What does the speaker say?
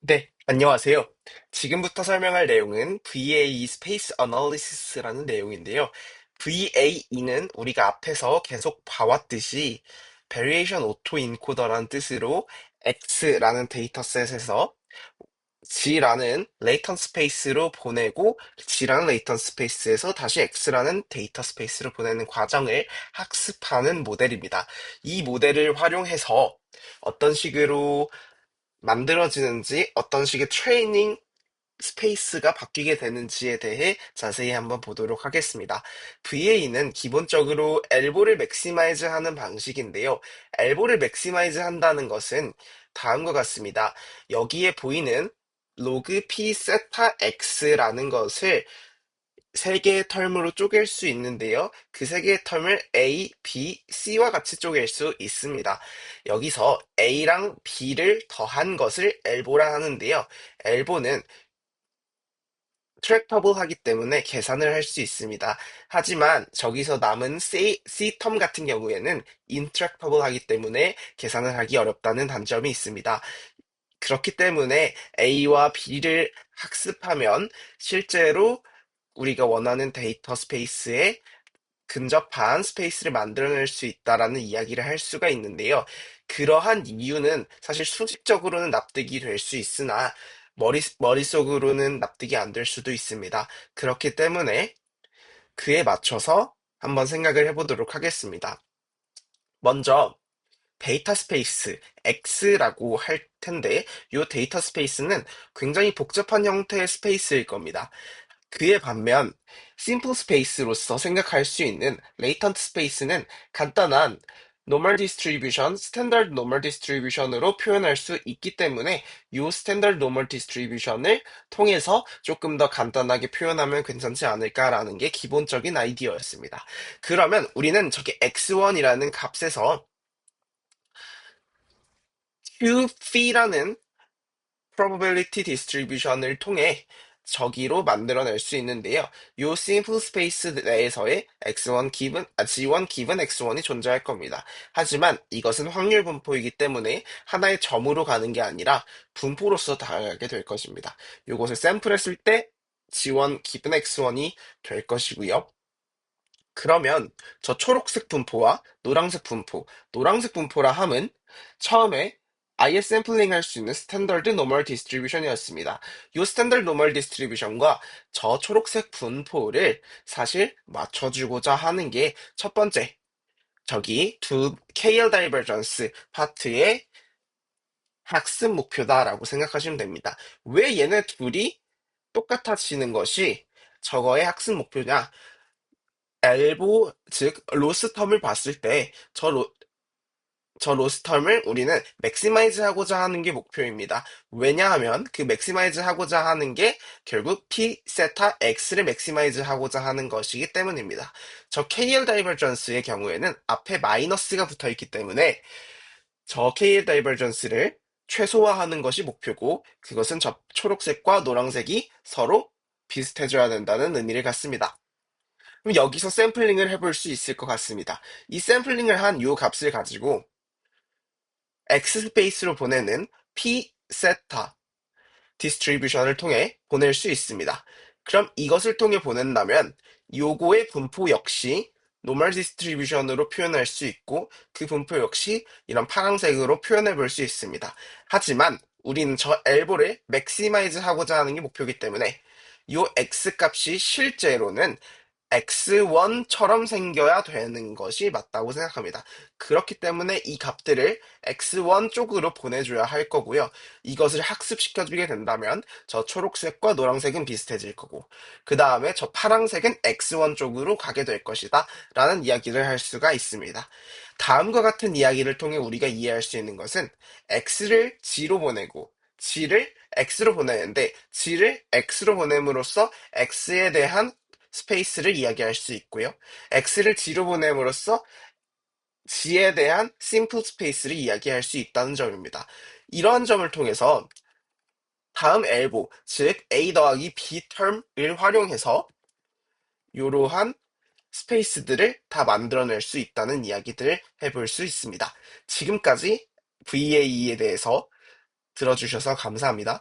네, 안녕하세요. 지금부터 설명할 내용은 VAE Space Analysis라는 내용인데요. VAE는 우리가 앞에서 계속 봐왔듯이 Variation Autoencoder라는 뜻으로 X라는 데이터셋에서 G라는 레이턴 스페이스로 보내고 G라는 레이턴 스페이스에서 다시 X라는 데이터 스페이스로 보내는 과정을 학습하는 모델입니다. 이 모델을 활용해서 어떤 식으로 만들어지는지 어떤 식의 트레이닝 스페이스가 바뀌게 되는지에 대해 자세히 한번 보도록 하겠습니다. VA는 기본적으로 엘보를 맥시마이즈 하는 방식인데요. 엘보를 맥시마이즈 한다는 것은 다음과 같습니다. 여기에 보이는 로그 p 세타 x라는 것을 세 개의 텀으로 쪼갤 수 있는데요. 그 세 개의 텀을 A, B, C와 같이 쪼갤 수 있습니다. 여기서 A랑 B를 더한 것을 엘보라 하는데요. 엘보는 트랙터블 하기 때문에 계산을 할 수 있습니다. 하지만 저기서 남은 C텀 같은 경우에는 인트랙터블 하기 때문에 계산을 하기 어렵다는 단점이 있습니다. 그렇기 때문에 A와 B를 학습하면 실제로 우리가 원하는 데이터 스페이스에 근접한 스페이스를 만들어낼 수 있다라는 이야기를 할 수가 있는데요. 그러한 이유는 사실 수직적으로는 납득이 될 수 있으나 머릿속으로는 납득이 안 될 수도 있습니다. 그렇기 때문에 그에 맞춰서 한번 생각을 해보도록 하겠습니다. 먼저 데이터 스페이스 X라고 할 텐데 이 데이터 스페이스는 굉장히 복잡한 형태의 스페이스일 겁니다. 그에 반면 심플 스페이스로서 생각할 수 있는 레이턴트 스페이스는 간단한 노멀 디스트리뷰션, 스탠다드 노멀 디스트리뷰션으로 표현할 수 있기 때문에 이 스탠다드 노멀 디스트리뷰션을 통해서 조금 더 간단하게 표현하면 괜찮지 않을까라는 게 기본적인 아이디어였습니다. 그러면 우리는 저기 x1이라는 값에서 QP라는 probability distribution을 통해 저기로 만들어낼 수 있는데요. 이 simple space 내에서의 G1 given X1이 존재할 겁니다. 하지만 이것은 확률 분포이기 때문에 하나의 점으로 가는 게 아니라 분포로서 다가가게 될 것입니다. 이것을 샘플했을 때 G1 given X1이 될 것이고요. 그러면 저 초록색 분포와 노란색 분포라 함은 처음에 아예 샘플링 할 수 있는 스탠더드 노멀 디스트리뷰션이었습니다. 이 스탠더드 노멀 디스트리뷰션과 저 초록색 분포를 사실 맞춰주고자 하는 게 첫 번째, 저기 두 KL 다이버전스 파트의 학습 목표다라고 생각하시면 됩니다. 왜 얘네 둘이 똑같아지는 것이 저거의 학습 목표냐? 엘보, 즉 로스텀을 봤을 때 저 로스텀을 우리는 맥시마이즈 하고자 하는 게 목표입니다. 왜냐하면 그 맥시마이즈 하고자 하는 게 결국 P 세타 X를 맥시마이즈 하고자 하는 것이기 때문입니다. 저 KL 다이버전스의 경우에는 앞에 마이너스가 붙어 있기 때문에 저 KL 다이버전스를 최소화하는 것이 목표고 그것은 저 초록색과 노란색이 서로 비슷해져야 된다는 의미를 갖습니다. 그럼 여기서 샘플링을 해볼 수 있을 것 같습니다. 이 샘플링을 한 요 값을 가지고 X 스페이스로 보내는 P 세타 디스트리뷰션을 통해 보낼 수 있습니다. 그럼 이것을 통해 보낸다면 요거의 분포 역시 노멀 디스트리뷰션으로 표현할 수 있고 그 분포 역시 이런 파란색으로 표현해 볼 수 있습니다. 하지만 우리는 저 엘보를 맥시마이즈 하고자 하는 게 목표이기 때문에 요 X 값이 실제로는 X1처럼 생겨야 되는 것이 맞다고 생각합니다. 그렇기 때문에 이 값들을 X1 쪽으로 보내줘야 할 거고요. 이것을 학습시켜주게 된다면 저 초록색과 노란색은 비슷해질 거고 그 다음에 저 파란색은 X1 쪽으로 가게 될 것이다 라는 이야기를 할 수가 있습니다. 다음과 같은 이야기를 통해 우리가 이해할 수 있는 것은 X를 G로 보내고 G를 X로 보내는데 G를 X로 보냄으로써 X에 대한 스페이스를 이야기할 수 있고요. X를 G로 보냄으로써 G에 대한 심플 스페이스를 이야기할 수 있다는 점입니다. 이러한 점을 통해서 다음 엘보, 즉 A 더하기 B 텀을 활용해서 이러한 스페이스들을 다 만들어낼 수 있다는 이야기들을 해볼 수 있습니다. 지금까지 VAE에 대해서 들어주셔서 감사합니다.